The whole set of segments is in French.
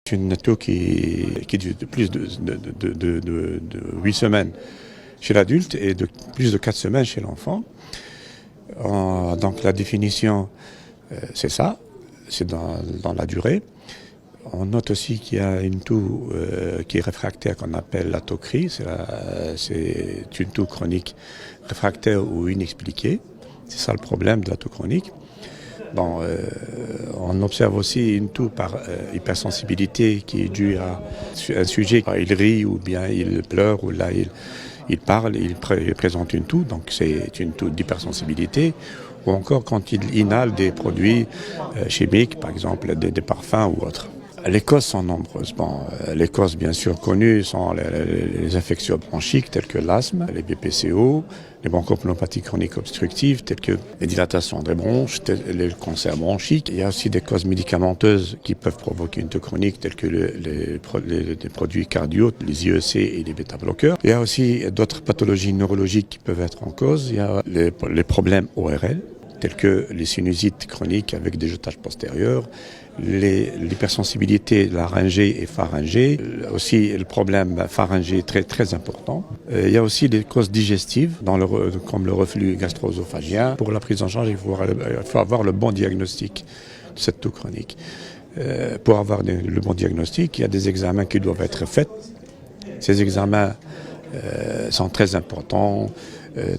C'est une toux qui dure de plus de 8 semaines chez l'adulte et de plus de 4 semaines chez l'enfant. Donc la définition, c'est ça, c'est dans la durée. On note aussi qu'il y a une toux qui est réfractaire qu'on appelle la toquerie. C'est une toux chronique réfractaire ou inexpliquée. C'est ça le problème de la toux chronique. Bon, on observe aussi une toux par hypersensibilité qui est due à un sujet. Il rit ou bien il pleure ou là il parle, il présente une toux, donc c'est une toux d'hypersensibilité. Ou encore quand il inhale des produits chimiques, par exemple des parfums ou autres. Les causes sont nombreuses. Bon, les causes bien sûr connues sont les infections bronchiques telles que l'asthme, les BPCO, les bronchopnéumopathies chroniques obstructives telles que les dilatations des bronches, les cancers bronchiques. Il y a aussi des causes médicamenteuses qui peuvent provoquer une toux chronique telles que les produits cardio, les IEC et les bêta-bloqueurs. Il y a aussi d'autres pathologies neurologiques qui peuvent être en cause. Il y a les problèmes ORL tels que les sinusites chroniques avec des jetages postérieurs, l'hypersensibilité laryngée et pharyngée, aussi le problème pharyngé très très important. Il y a aussi des causes digestives comme le reflux gastro-œsophagien. Pour la prise en charge, il faut avoir le bon diagnostic de cette toux chronique. Pour avoir le bon diagnostic, il y a des examens qui doivent être faits. Ces examens sont très importants,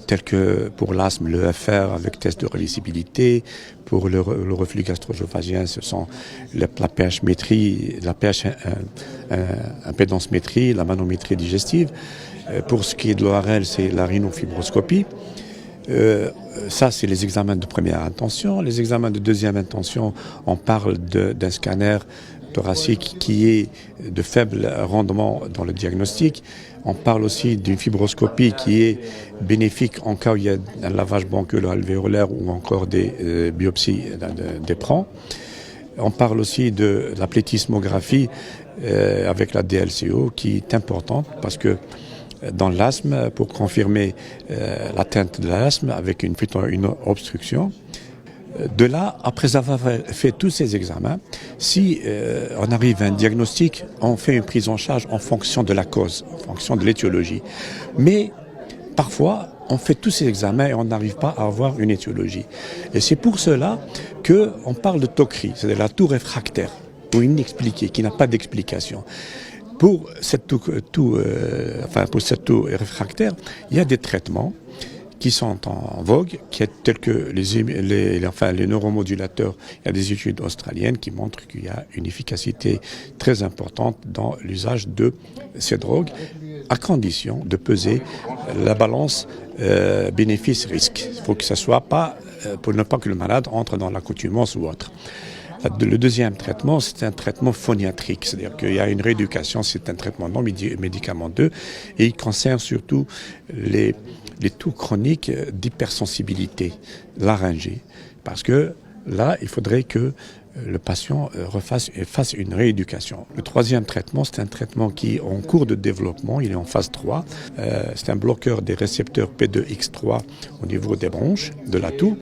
tels que pour l'asthme, le FR avec test de réversibilité. Pour le reflux gastro-œsophagien, ce sont la pH-métrie, la pH impédancemétrie, la manométrie digestive. Pour ce qui est de l'ORL, c'est la rhinofibroscopie. Ça, c'est les examens de première intention. Les examens de deuxième intention, on parle d'un scanner thoracique qui est de faible rendement dans le diagnostic. On parle aussi d'une fibroscopie qui est bénéfique en cas où il y a un lavage bronchiolo-alvéolaire ou encore des biopsies d'éperon. On parle aussi de la plétismographie avec la DLCO qui est importante parce que dans l'asthme, pour confirmer l'atteinte de l'asthme avec une obstruction. De là, après avoir fait tous ces examens, si on arrive à un diagnostic, on fait une prise en charge en fonction de la cause, en fonction de l'étiologie. Mais parfois, on fait tous ces examens et on n'arrive pas à avoir une étiologie. Et c'est pour cela qu'on parle de toquerie, c'est-à-dire la toux réfractaire ou inexpliquée, qui n'a pas d'explication. Pour cette toux réfractaire, il y a des traitements qui sont en vogue, tels que les neuromodulateurs. Il y a des études australiennes qui montrent qu'il y a une efficacité très importante dans l'usage de ces drogues, à condition de peser la balance bénéfice-risque. Il faut que ça soit pas, pour ne pas que le malade entre dans l'accoutumance ou autre. Le deuxième traitement, c'est un traitement phoniatrique, c'est-à-dire qu'il y a une rééducation, c'est un traitement non médicamenteux et il concerne surtout les toux chroniques d'hypersensibilité laryngée. Parce que là, il faudrait que le patient fasse une rééducation. Le troisième traitement, c'est un traitement qui est en cours de développement, il est en phase 3. C'est un bloqueur des récepteurs P2X3 au niveau des bronches, de la toux.